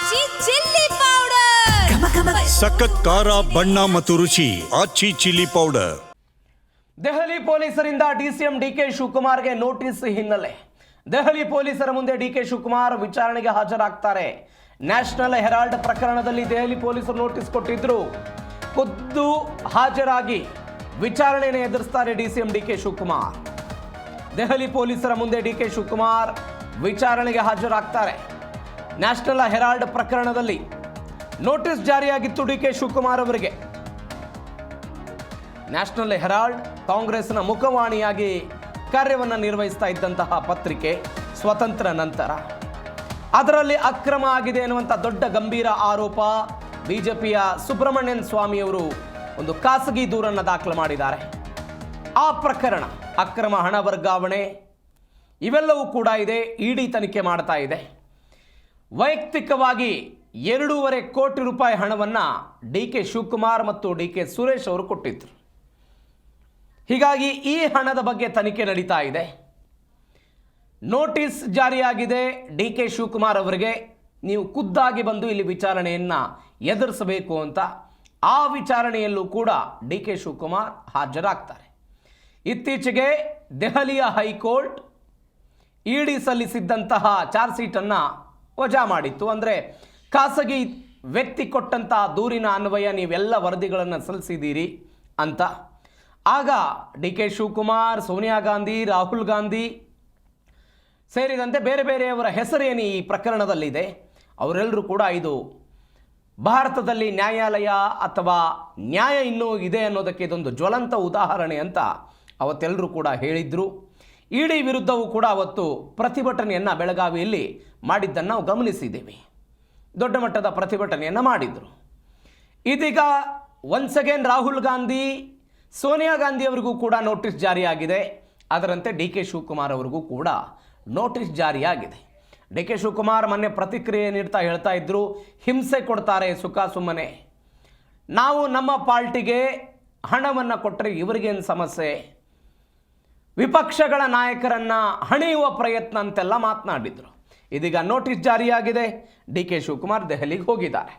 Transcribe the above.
ಆಚಿ chilli powder ಸಖತ್ ಖಾರ ಬಣ್ಣ ಮತ್ತು ರುಚಿ ಆಚಿ ಚಿಲ್ಲಿ ಪೌಡರ್. ದೆಹಲಿ ಪೊಲೀಸರಿಂದ ಡಿಸಿಎಂ ಡಿಕೆ ಶಿವಕುಮಾರ್ಗೆ ನೋಟಿಸ್ ಹಿನ್ನೆಲೆ ದೆಹಲಿ ಪೊಲೀಸರ ಮುಂದೆ ಡಿಕೆ ಶಿವಕುಮಾರ್ ವಿಚಾರಣೆಗೆ ಹಾಜರಾಗ್ತಾರೆ. ನ್ಯಾಷನಲ್ ಹೆರಾಲ್ಡ್ ಪ್ರಕರಣದಲ್ಲಿ ದೆಹಲಿ ಪೊಲೀಸರು ನೋಟಿಸ್ ಕೊಟ್ಟಿದ್ರು. ಖುದ್ದು ಹಾಜರಾಗಿ ವಿಚಾರಣೆಯನ್ನು ಎದುರಿಸ್ತಾರೆ ಡಿಸಿಎಂ ಡಿಕೆ ಶಿವಕುಮಾರ್. ದೆಹಲಿ ಪೊಲೀಸರ ಮುಂದೆ ಡಿಕೆ ಶಿವಕುಮಾರ್ ವಿಚಾರಣೆಗೆ ಹಾಜರಾಗ್ತಾರೆ. ನ್ಯಾಷನಲ್ ಹೆರಾಲ್ಡ್ ಪ್ರಕರಣದಲ್ಲಿ ನೋಟಿಸ್ ಜಾರಿಯಾಗಿತ್ತು ಡಿಕೆ ಶಿವಕುಮಾರ್ ಅವರಿಗೆ. ನ್ಯಾಷನಲ್ ಹೆರಾಲ್ಡ್ ಕಾಂಗ್ರೆಸ್ನ ಮುಖವಾಣಿಯಾಗಿ ಕಾರ್ಯವನ್ನು ನಿರ್ವಹಿಸ್ತಾ ಇದ್ದಂತಹ ಪತ್ರಿಕೆ. ಸ್ವತಂತ್ರ ನಂತರ ಅದರಲ್ಲಿ ಅಕ್ರಮ ಆಗಿದೆ ಎನ್ನುವಂಥ ದೊಡ್ಡ ಗಂಭೀರ ಆರೋಪ ಬಿಜೆಪಿಯ ಸುಬ್ರಹ್ಮಣ್ಯನ್ ಸ್ವಾಮಿಯವರು ಒಂದು ಖಾಸಗಿ ದೂರನ್ನು ದಾಖಲು ಮಾಡಿದ್ದಾರೆ. ಆ ಪ್ರಕರಣ ಅಕ್ರಮ ಹಣ ವರ್ಗಾವಣೆ ಇವೆಲ್ಲವೂ ಕೂಡ ಇದೆ. ಇಡಿ ತನಿಖೆ ಮಾಡ್ತಾ ಇದೆ. ವೈಯಕ್ತಿಕವಾಗಿ 2.5 ಕೋಟಿ ರೂಪಾಯಿ ಹಣವನ್ನು ಡಿಕೆ ಶಿವಕುಮಾರ್ ಮತ್ತು ಡಿಕೆ ಸುರೇಶ್ ಅವರು ಕೊಟ್ಟಿದ್ರು. ಹೀಗಾಗಿ ಈ ಹಣದ ಬಗ್ಗೆ ತನಿಖೆ ನಡೀತಾ ಇದೆ. ನೋಟಿಸ್ ಜಾರಿಯಾಗಿದೆ ಡಿಕೆ ಶಿವಕುಮಾರ್ ಅವರಿಗೆ, ನೀವು ಖುದ್ದಾಗಿ ಬಂದು ಇಲ್ಲಿ ವಿಚಾರಣೆಯನ್ನು ಎದುರಿಸಬೇಕು ಅಂತ. ಆ ವಿಚಾರಣೆಯಲ್ಲೂ ಕೂಡ ಡಿಕೆ ಶಿವಕುಮಾರ್ ಹಾಜರಾಗ್ತಾರೆ. ಇತ್ತೀಚೆಗೆ ದೆಹಲಿಯ ಹೈಕೋರ್ಟ್ ಇಡಿ ಸಲ್ಲಿಸಿದ್ದಂತಹ ಚಾರ್ಜ್ ಶೀಟನ್ನು ವಜಾ ಮಾಡಿತ್ತು. ಅಂದರೆ ಖಾಸಗಿ ವ್ಯಕ್ತಿ ಕೊಟ್ಟಂತಹ ದೂರಿನ ಅನ್ವಯ ನೀವೆಲ್ಲ ವರದಿಗಳನ್ನು ಸಲ್ಲಿಸಿದ್ದೀರಿ ಅಂತ. ಆಗ ಡಿಕೆ ಶಿವಕುಮಾರ್, ಸೋನಿಯಾ ಗಾಂಧಿ, ರಾಹುಲ್ ಗಾಂಧಿ ಸೇರಿದಂತೆ ಬೇರೆ ಬೇರೆಯವರ ಹೆಸರೇನು ಈ ಪ್ರಕರಣದಲ್ಲಿದೆ, ಅವರೆಲ್ಲರೂ ಕೂಡ ಇದು ಭಾರತದಲ್ಲಿ ನ್ಯಾಯಾಲಯ ಅಥವಾ ನ್ಯಾಯ ಇನ್ನೂ ಇದೆ ಅನ್ನೋದಕ್ಕೆ ಇದೊಂದು ಜ್ವಲಂತ ಉದಾಹರಣೆ ಅಂತ ಅವತ್ತೆಲ್ಲರೂ ಕೂಡ ಹೇಳಿದರು. ಇಡಿ ವಿರುದ್ಧವೂ ಕೂಡ ಅವತ್ತು ಪ್ರತಿಭಟನೆಯನ್ನು ಬೆಳಗಾವಿಯಲ್ಲಿ ಮಾಡಿದ್ದನ್ನು ನಾವು ಗಮನಿಸಿದ್ದೀವಿ. ದೊಡ್ಡ ಮಟ್ಟದ ಪ್ರತಿಭಟನೆಯನ್ನು ಮಾಡಿದರು. ಇದೀಗ ಒನ್ಸ್ ಅಗೇನ್ ರಾಹುಲ್ ಗಾಂಧಿ, ಸೋನಿಯಾ ಗಾಂಧಿ ಅವರಿಗೂ ಕೂಡ ನೋಟಿಸ್ ಜಾರಿಯಾಗಿದೆ. ಅದರಂತೆ ಡಿ ಕೆ ಶಿವಕುಮಾರ್ ಅವರಿಗೂ ಕೂಡ ನೋಟಿಸ್ ಜಾರಿಯಾಗಿದೆ. ಡಿ ಕೆ ಶಿವಕುಮಾರ್ ಮೊನ್ನೆ ಪ್ರತಿಕ್ರಿಯೆ ನೀಡ್ತಾ ಹೇಳ್ತಾ ಇದ್ದರು, ಹಿಂಸೆ ಕೊಡ್ತಾರೆ ಸುಖ ಸುಮ್ಮನೆ, ನಾವು ನಮ್ಮ ಪಾರ್ಟಿಗೆ ಹಣವನ್ನು ಕೊಟ್ಟರೆ ಇವರಿಗೇನು ಸಮಸ್ಯೆ, ವಿಪಕ್ಷಗಳ ನಾಯಕರನ್ನು ಹಣಿಯುವ ಪ್ರಯತ್ನ ಅಂತೆಲ್ಲ ಮಾತನಾಡಿದರು. ಇದೀಗ ನೋಟಿಸ್ ಜಾರಿಯಾಗಿದೆ. ಡಿ ಕೆ ಶಿವಕುಮಾರ್ ದೆಹಲಿಗೆ ಹೋಗಿದ್ದಾರೆ.